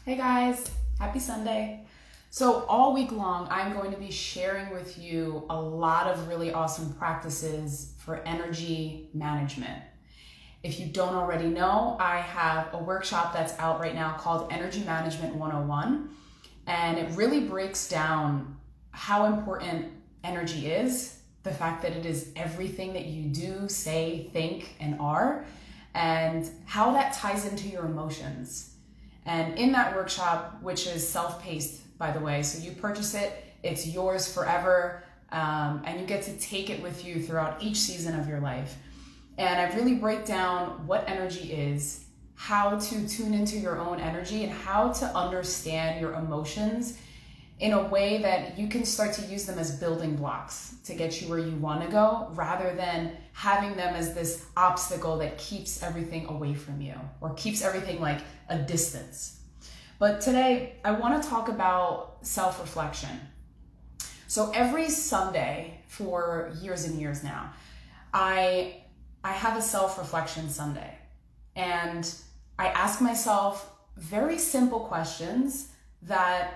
Hey guys, happy Sunday. So all week long, I'm going to be sharing with you a lot of really awesome practices for energy management. If you don't already know, I have a workshop that's out right now called Energy Management 101, and it really breaks down how important energy is, the fact that it is everything that you do, say, think, and are, and how that ties into your emotions. And in that workshop, which is self-paced, by the way, so you purchase it, it's yours forever, and you get to take it with you throughout each season of your life. And I really break down what energy is, how to tune into your own energy, and how to understand your emotions in a way that you can start to use them as building blocks to get you where you want to go, rather than having them as this obstacle that keeps everything away from you or keeps everything like a distance. But today I want to talk about self-reflection. So every Sunday for years and years now, I have a self-reflection Sunday, and I ask myself very simple questions that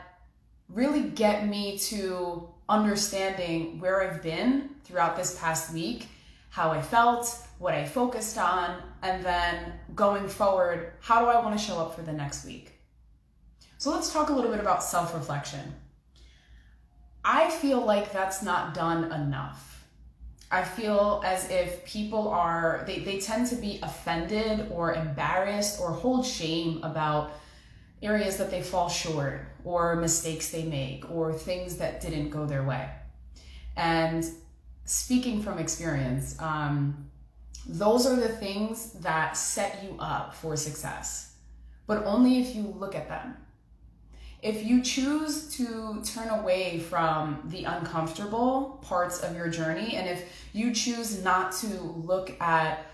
really get me to understanding where I've been throughout this past week, how I felt, what I focused on, and then going forward, how do I want to show up for the next week? So let's talk a little bit about self-reflection. I feel like that's not done enough. I feel as if people they tend to be offended or embarrassed or hold shame about areas that they fall short, or mistakes they make, or things that didn't go their way. And speaking from experience, those are the things that set you up for success, but only if you look at them. If you choose to turn away from the uncomfortable parts of your journey, and if you choose not to look at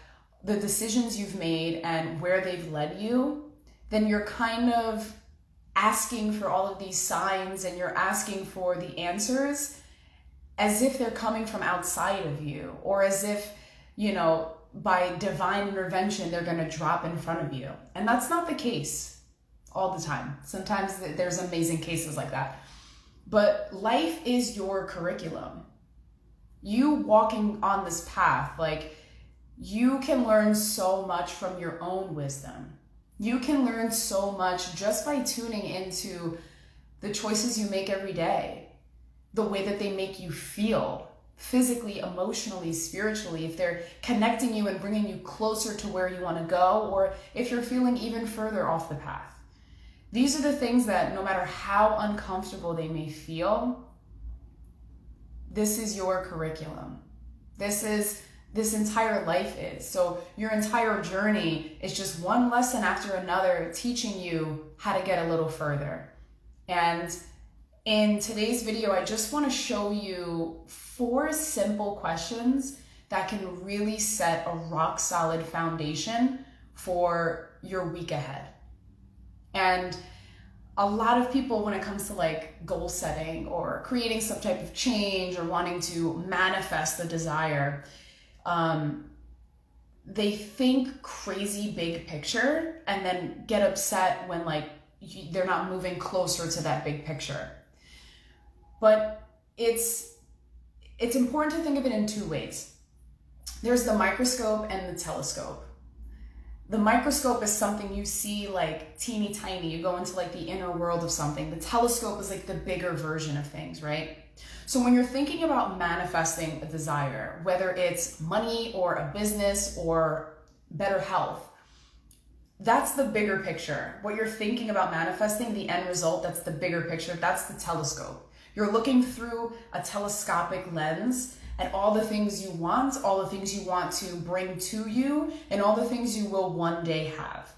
the decisions you've made and where they've led you, then you're kind of asking for all of these signs, and you're asking for the answers as if they're coming from outside of you, or as if, by divine intervention, they're going to drop in front of you. And that's not the case all the time. Sometimes there's amazing cases like that. But life is your curriculum. You walking on this path, you can learn so much from your own wisdom. You can learn so much just by tuning into the choices you make every day, the way that they make you feel physically, emotionally, spiritually, if they're connecting you and bringing you closer to where you want to go, or if you're feeling even further off the path. These are the things that, no matter how uncomfortable they may feel, this is your curriculum. This entire life is. So your entire journey is just one lesson after another, teaching you how to get a little further. And in today's video, I just want to show you 4 simple questions that can really set a rock solid foundation for your week ahead. And a lot of people, when it comes to goal setting or creating some type of change or wanting to manifest the desire, they think crazy big picture and then get upset when they're not moving closer to that big picture. But it's important to think of it in 2 ways. There's the microscope and the telescope. The microscope is something you see teeny tiny. You go into the inner world of something. The telescope is the bigger version of things, right? So when you're thinking about manifesting a desire, whether it's money or a business or better health, that's the bigger picture. What you're thinking about manifesting, the end result, that's the bigger picture. That's the telescope. You're looking through a telescopic lens at all the things you want to bring to you, and all the things you will one day have.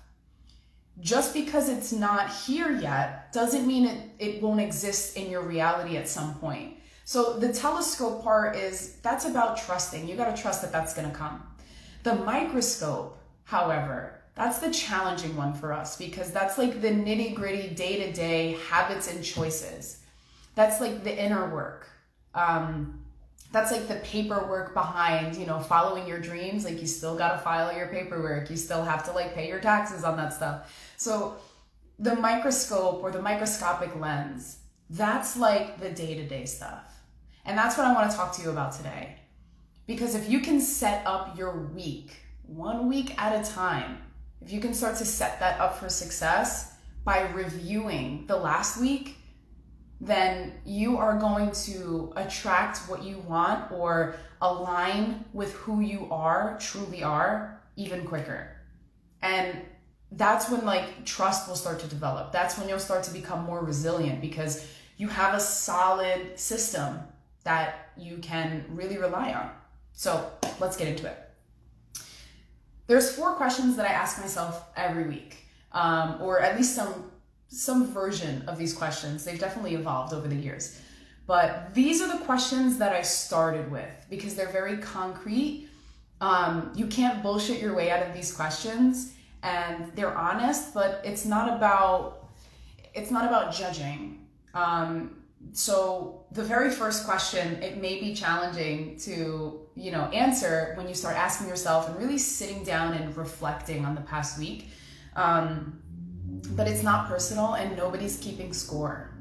Just because it's not here yet doesn't mean it won't exist in your reality at some point. So the telescope part that's about trusting. You got to trust that that's going to come. The microscope, however, that's the challenging one for us, because that's the nitty gritty day-to-day habits and choices. That's the inner work. That's the paperwork behind, following your dreams. You still got to file your paperwork. You still have to pay your taxes on that stuff. So the microscope or the microscopic lens, that's like the day-to-day stuff. And that's what I want to talk to you about today. Because if you can set up your week, 1 week at a time, if you can start to set that up for success by reviewing the last week, then you are going to attract what you want or align with who you are, truly are, even quicker. And that's when like trust will start to develop. That's when you'll start to become more resilient because you have a solid system that you can really rely on. So let's get into it. There's 4 questions that I ask myself every week, or at least some version of these questions. They've definitely evolved over the years. But these are the questions that I started with because they're very concrete. You can't bullshit your way out of these questions, and they're honest, but it's not about judging. So the very first question, it may be challenging to, answer when you start asking yourself and really sitting down and reflecting on the past week. But it's not personal and nobody's keeping score.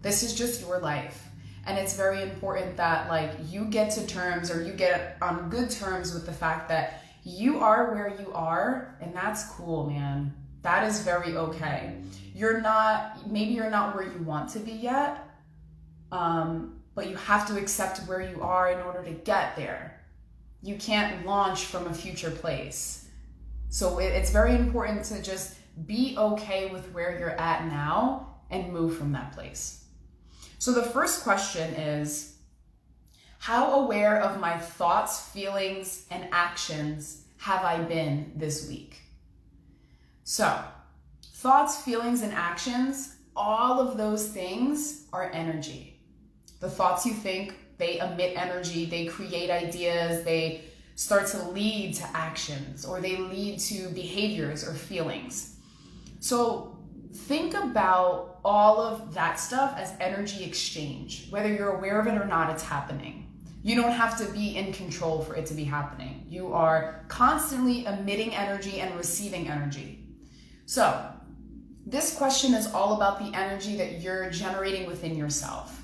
This is just your life. And it's very important that like you get to terms or you get on good terms with the fact that you are where you are, and that's cool, man. That is very okay. Maybe you're not where you want to be yet, but you have to accept where you are in order to get there. You can't launch from a future place. So it's very important to just be okay with where you're at now and move from that place. So the first question is, how aware of my thoughts, feelings, and actions have I been this week? So thoughts, feelings, and actions, all of those things are energy. The thoughts you think, they emit energy, they create ideas, they start to lead to actions, or they lead to behaviors or feelings. So think about all of that stuff as energy exchange. Whether you're aware of it or not, it's happening. You don't have to be in control for it to be happening. You are constantly emitting energy and receiving energy. So this question is all about the energy that you're generating within yourself.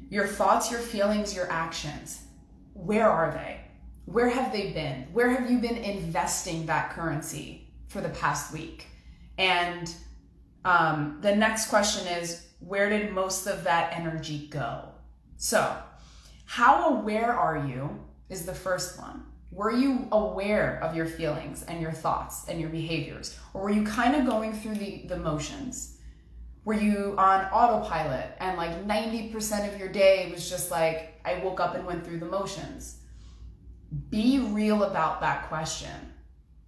Your thoughts, your feelings, your actions. Where are they? Where have they been? Where have you been investing that currency for the past week? And the next question is, where did most of that energy go? So, how aware are you is the first one. Were you aware of your feelings and your thoughts and your behaviors? Or were you kind of going through the motions? Were you on autopilot and like 90% of your day was just like, I woke up and went through the motions? Be real about that question.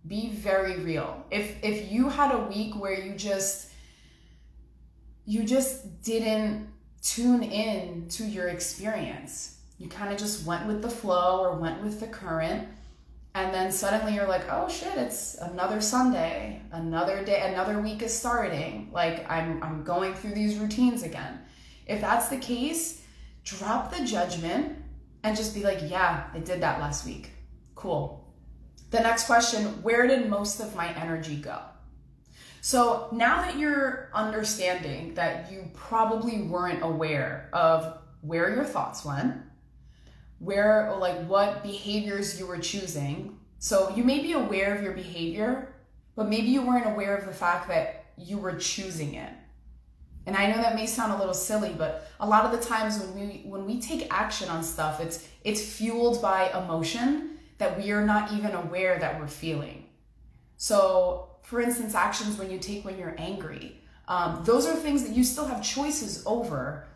Be very real. If you had a week where you just didn't tune in to your experience, you kind of just went with the flow or went with the current, and then suddenly you're like, oh shit, it's another Sunday, another day, another week is starting. Like I'm going through these routines again. If that's the case, drop the judgment and just be like, yeah, I did that last week. Cool. The next question, where did most of my energy go? So now that you're understanding that you probably weren't aware of where your thoughts went, what behaviors you were choosing. So you may be aware of your behavior, but maybe you weren't aware of the fact that you were choosing it. And I know that may sound a little silly, but a lot of the times when we take action on stuff, it's fueled by emotion that we are not even aware that we're feeling. So for instance, actions when you're angry, those are things that you still have choices over,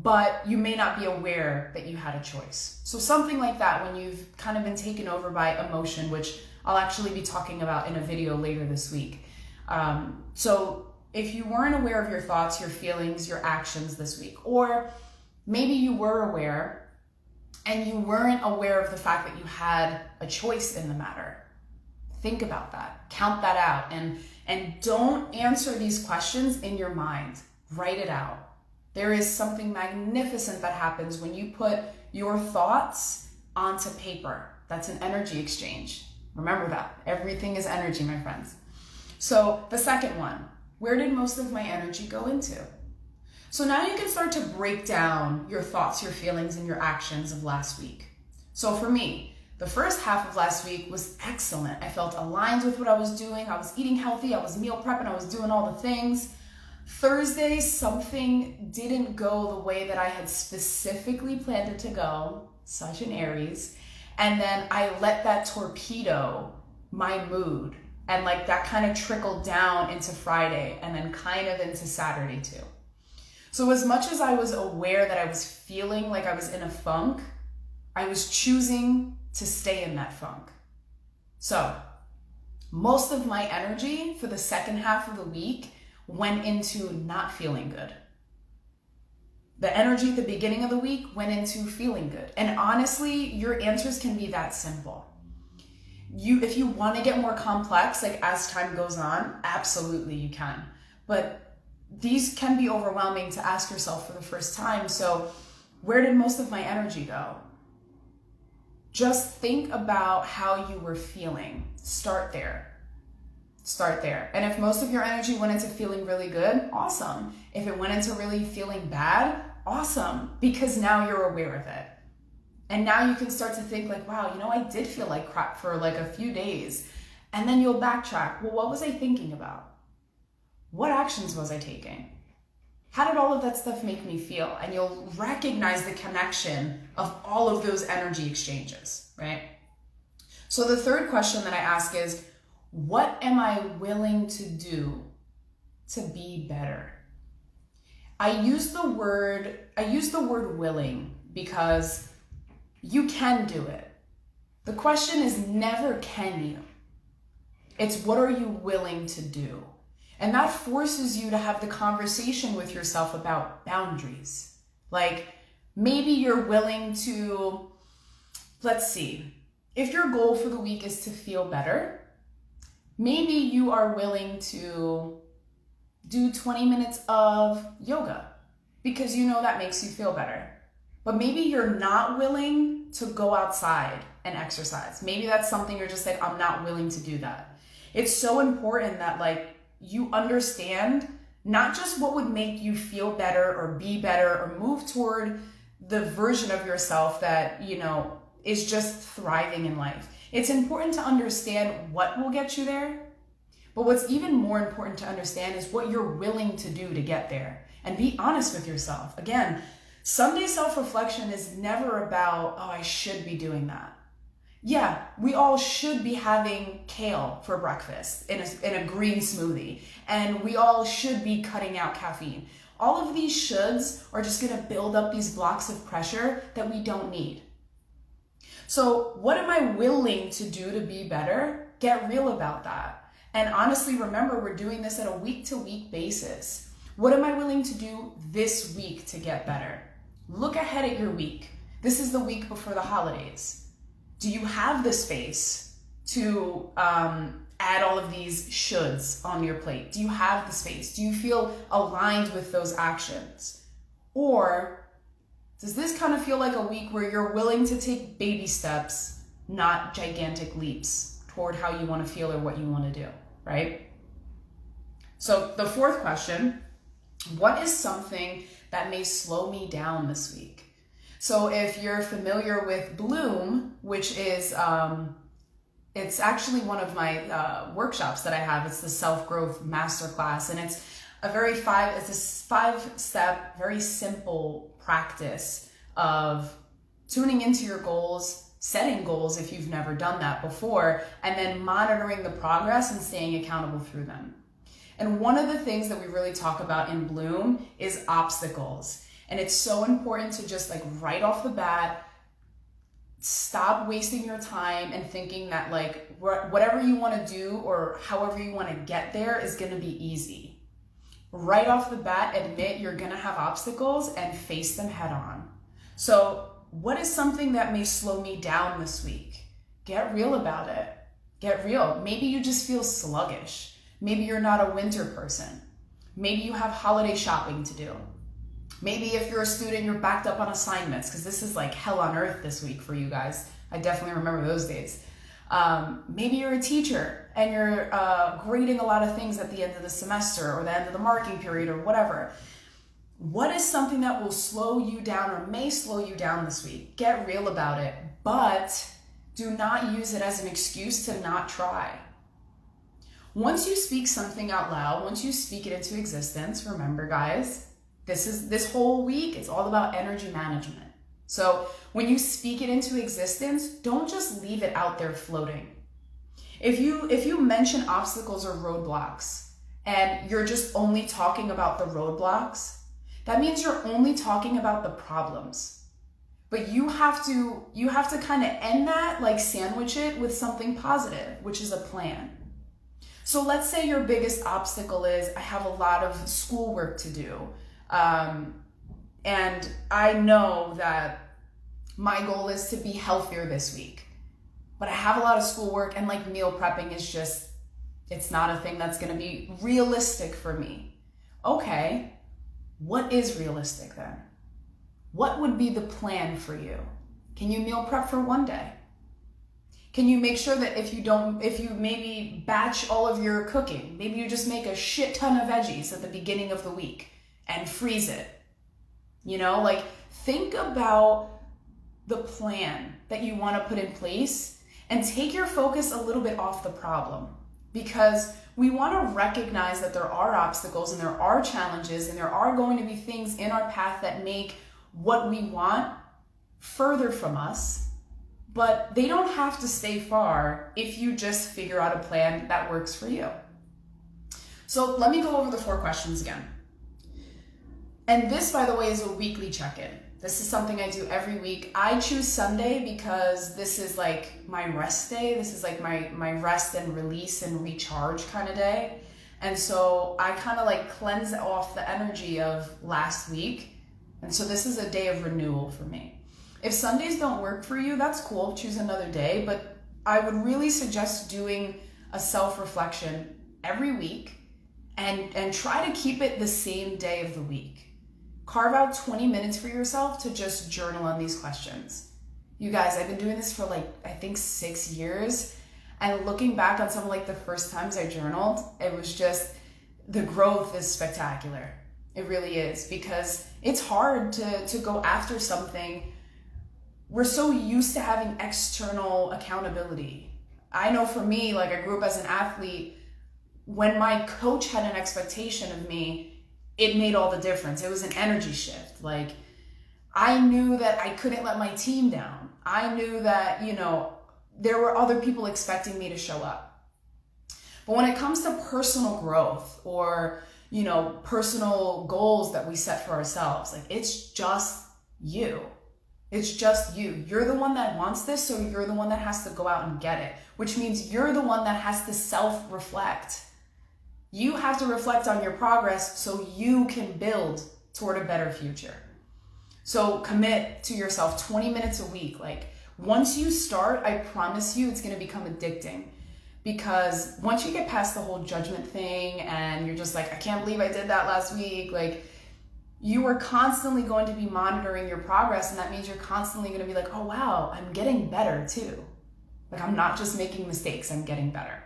but you may not be aware that you had a choice. So something like that, when you've kind of been taken over by emotion, which I'll actually be talking about in a video later this week. So if you weren't aware of your thoughts, your feelings, your actions this week, or maybe you were aware and you weren't aware of the fact that you had a choice in the matter, think about that, count that out, and don't answer these questions in your mind. Write it out. There is something magnificent that happens when you put your thoughts onto paper. That's an energy exchange. Remember that. Everything is energy, my friends. So the second one, where did most of my energy go into? So now you can start to break down your thoughts, your feelings, and your actions of last week. So for me, the first half of last week was excellent. I felt aligned with what I was doing. I was eating healthy. I was meal prepping. I was doing all the things. Thursday, something didn't go the way that I had specifically planned it to go, such an Aries. And then I let that torpedo my mood. And like that kind of trickled down into Friday and then kind of into Saturday too. So as much as I was aware that I was feeling like I was in a funk, I was choosing to stay in that funk. So most of my energy for the second half of the week went into not feeling good. The energy at the beginning of the week went into feeling good. And honestly, your answers can be that simple. If you want to get more complex, like as time goes on, absolutely you can. But these can be overwhelming to ask yourself for the first time. So where did most of my energy go? Just think about how you were feeling. Start there. And if most of your energy went into feeling really good, awesome. If it went into really feeling bad, awesome. Because now you're aware of it. And now you can start to think like, wow, I did feel like crap for like a few days. And then you'll backtrack. Well, what was I thinking about? What actions was I taking? How did all of that stuff make me feel? And you'll recognize the connection of all of those energy exchanges, right? So the third question that I ask is, what am I willing to do to be better? I use the word willing because you can do it. The question is never can you. It's what are you willing to do? And that forces you to have the conversation with yourself about boundaries. Like maybe you're willing to, let's see, if your goal for the week is to feel better, maybe you are willing to do 20 minutes of yoga because that makes you feel better. But maybe you're not willing to go outside and exercise. Maybe that's something you're just like, I'm not willing to do that. It's so important that you understand not just what would make you feel better or be better or move toward the version of yourself that, is just thriving in life. It's important to understand what will get you there. But what's even more important to understand is what you're willing to do to get there. And be honest with yourself. Again, Sunday self-reflection is never about, oh, I should be doing that. Yeah, we all should be having kale for breakfast in a green smoothie. And we all should be cutting out caffeine. All of these shoulds are just going to build up these blocks of pressure that we don't need. So what am I willing to do to be better? Get real about that. And honestly, remember, we're doing this at a week-to-week basis. What am I willing to do this week to get better? Look ahead at your week. This is the week before the holidays. Do you have the space to add all of these shoulds on your plate? Do you have the space? Do you feel aligned with those actions? Or does this kind of feel like a week where you're willing to take baby steps, not gigantic leaps toward how you want to feel or what you want to do, right? So the fourth question, what is something that may slow me down this week? So if you're familiar with Bloom, which is, it's actually one of my workshops that I have. It's the self-growth masterclass, and it's a five-step, very simple practice of tuning into your goals, setting goals if you've never done that before, and then monitoring the progress and staying accountable through them. And one of the things that we really talk about in Bloom is obstacles. And it's so important to just right off the bat, stop wasting your time and thinking that whatever you want to do or however you want to get there is going to be easy. Right off the bat, admit you're going to have obstacles and face them head on. So what is something that may slow me down this week? Get real about it. Get real. Maybe you just feel sluggish. Maybe you're not a winter person. Maybe you have holiday shopping to do. Maybe if you're a student, you're backed up on assignments, because this is like hell on earth this week for you guys. I definitely remember those days. Maybe you're a teacher and you're grading a lot of things at the end of the semester or the end of the marking period or whatever. What is something that will slow you down or may slow you down this week? Get real about it, but do not use it as an excuse to not try. Once you speak something out loud, once you speak it into existence, remember guys, this whole week, it's all about energy management. So when you speak it into existence, don't just leave it out there floating. If you mention obstacles or roadblocks and you're just only talking about the roadblocks, that means you're only talking about the problems. But you have to kind of end that, like sandwich it with something positive, which is a plan. So let's say your biggest obstacle is, I have a lot of schoolwork to do. And I know that my goal is to be healthier this week, but I have a lot of schoolwork and like meal prepping is just, it's not a thing that's going to be realistic for me. Okay. What is realistic then? What would be the plan for you? Can you meal prep for one day? Can you make sure that if you maybe batch all of your cooking, maybe you just make a shit ton of veggies at the beginning of the week and freeze it? Like think about the plan that you want to put in place and take your focus a little bit off the problem, because we want to recognize that there are obstacles and there are challenges and there are going to be things in our path that make what we want further from us, but they don't have to stay far if you just figure out a plan that works for you. So let me go over the 4 questions again. And this, by the way, is a weekly check-in. This is something I do every week. I choose Sunday because this is like my rest day. This is like my rest and release and recharge kind of day. And so I kind of like cleanse off the energy of last week. And so this is a day of renewal for me. If Sundays don't work for you, that's cool. Choose another day. But I would really suggest doing a self-reflection every week and try to keep it the same day of the week. Carve out 20 minutes for yourself to just journal on these questions. You guys, I've been doing this for I think 6 years. And looking back on some of the first times I journaled, it was just, the growth is spectacular. It really is, because it's hard to go after something. We're so used to having external accountability. I know for me, I grew up as an athlete. When my coach had an expectation of me, it made all the difference. It was an energy shift. I knew that I couldn't let my team down. I knew that, there were other people expecting me to show up. But when it comes to personal growth or, personal goals that we set for ourselves, it's just you. It's just you. You're the one that wants this, so you're the one that has to go out and get it, which means you're the one that has to self-reflect. You have to reflect on your progress so you can build toward a better future. So commit to yourself 20 minutes a week. Once you start, I promise you it's going to become addicting, because once you get past the whole judgment thing and you're just I can't believe I did that last week. You are constantly going to be monitoring your progress, and that means you're constantly going to be oh wow, I'm getting better too. I'm not just making mistakes, I'm getting better.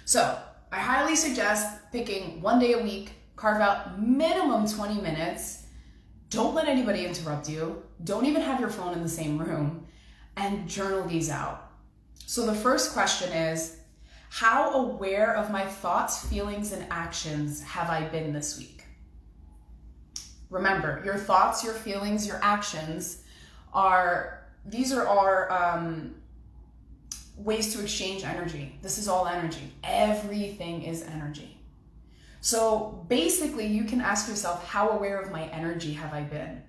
So I highly suggest picking one day a week, carve out minimum 20 minutes. Don't let anybody interrupt you. Don't even have your phone in the same room, and journal these out. So the first question is, how aware of my thoughts, feelings, and actions have I been this week? Remember, your thoughts, your feelings, your actions are ways to exchange energy. This is all energy. Everything is energy. So basically, you can ask yourself, how aware of my energy have I been?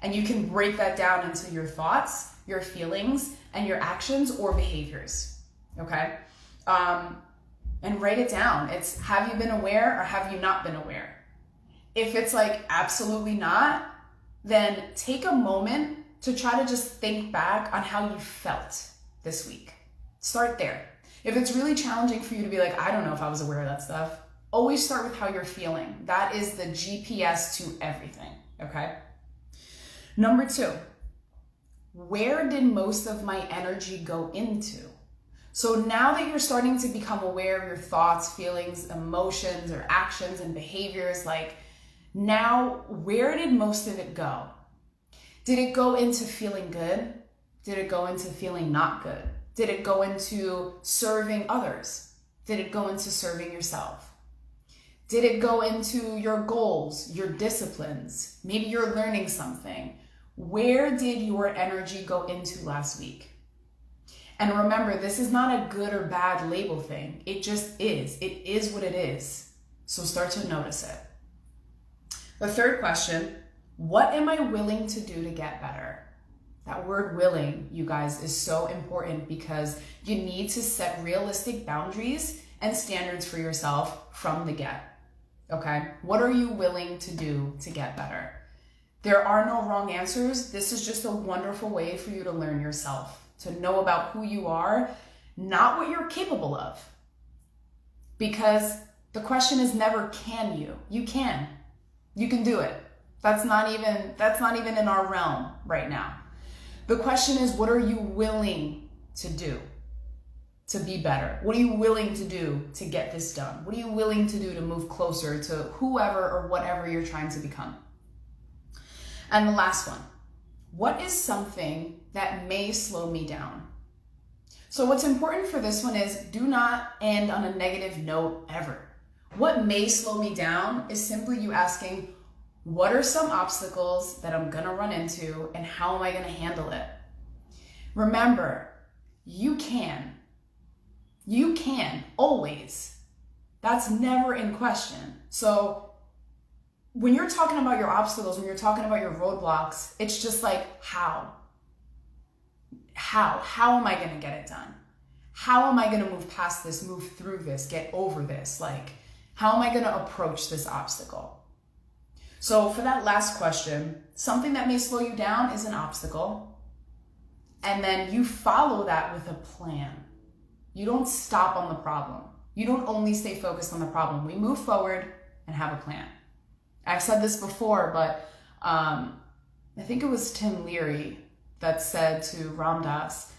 And you can break that down into your thoughts, your feelings, and your actions or behaviors. Okay? And write it down. It's, have you been aware or have you not been aware? If it's absolutely not, then take a moment to try to just think back on how you felt this week. Start there. If it's really challenging for you to be I don't know if I was aware of that stuff, always start with how you're feeling. That is the GPS to everything, okay? Number 2, where did most of my energy go into? So now that you're starting to become aware of your thoughts, feelings, emotions, or actions and behaviors, like now, where did most of it go? Did it go into feeling good? Did it go into feeling not good? Did it go into serving others? Did it go into serving yourself? Did it go into your goals, your disciplines? Maybe you're learning something. Where did your energy go into last week? And remember, this is not a good or bad label thing. It just is. It is what it is. So start to notice it. The third question, what am I willing to do to get better? That word willing, you guys, is so important because you need to set realistic boundaries and standards for yourself from the get. Okay? What are you willing to do to get better? There are no wrong answers. This is just a wonderful way for you to learn yourself, to know about who you are, not what you're capable of. Because the question is never can you. You can. You can do it. That's not even in our realm right now. The question is, what are you willing to do to be better? What are you willing to do to get this done? What are you willing to do to move closer to whoever or whatever you're trying to become? And the last one, what is something that may slow me down? So what's important for this one is do not end on a negative note ever. What may slow me down is simply you asking, what are some obstacles that I'm gonna run into and how am I gonna handle it? Remember, you can. You can, always. That's never in question. So when you're talking about your obstacles, when you're talking about your roadblocks, it's just like, how? How am I gonna get it done? How am I gonna move past this, move through this, get over this? Like, how am I gonna approach this obstacle? So for that last question, something that may slow you down is an obstacle. And then you follow that with a plan. You don't stop on the problem. You don't only stay focused on the problem. We move forward and have a plan. I've said this before, but I think it was Tim Leary that said to Ram Dass,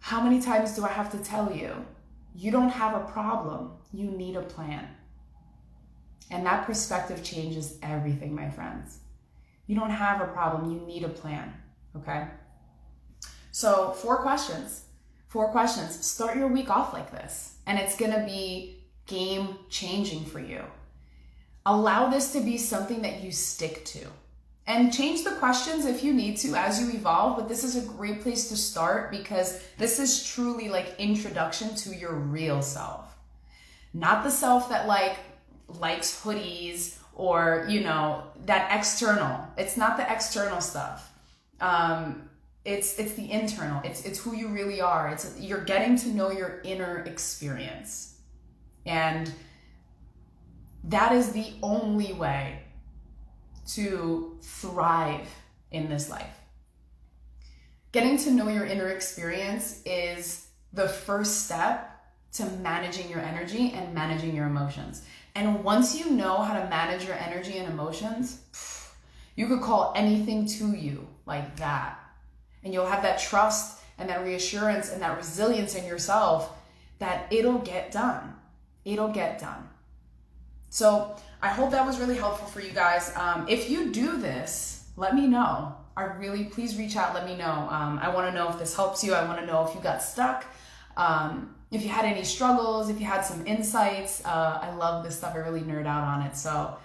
how many times do I have to tell you? You don't have a problem. You need a plan. And that perspective changes everything, my friends. You don't have a problem. You need a plan, okay? So 4 questions. 4 questions. Start your week off like this, and it's going to be game changing for you. Allow this to be something that you stick to. And change the questions if you need to as you evolve, but this is a great place to start because this is truly like introduction to your real self. Not the self that likes hoodies or, that external. It's not the external stuff. It's the internal. It's who you really are. You're getting to know your inner experience. And that is the only way to thrive in this life. Getting to know your inner experience is the first step to managing your energy and managing your emotions. And once you know how to manage your energy and emotions, you could call anything to you like that. And you'll have that trust and that reassurance and that resilience in yourself that it'll get done. It'll get done. So I hope that was really helpful for you guys. If you do this, let me know. Please reach out, let me know. I wanna know if this helps you. I wanna know if you got stuck. If you had any struggles, if you had some insights. I love this stuff. I really nerd out on it. So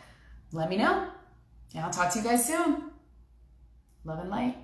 let me know. And I'll talk to you guys soon. Love and light.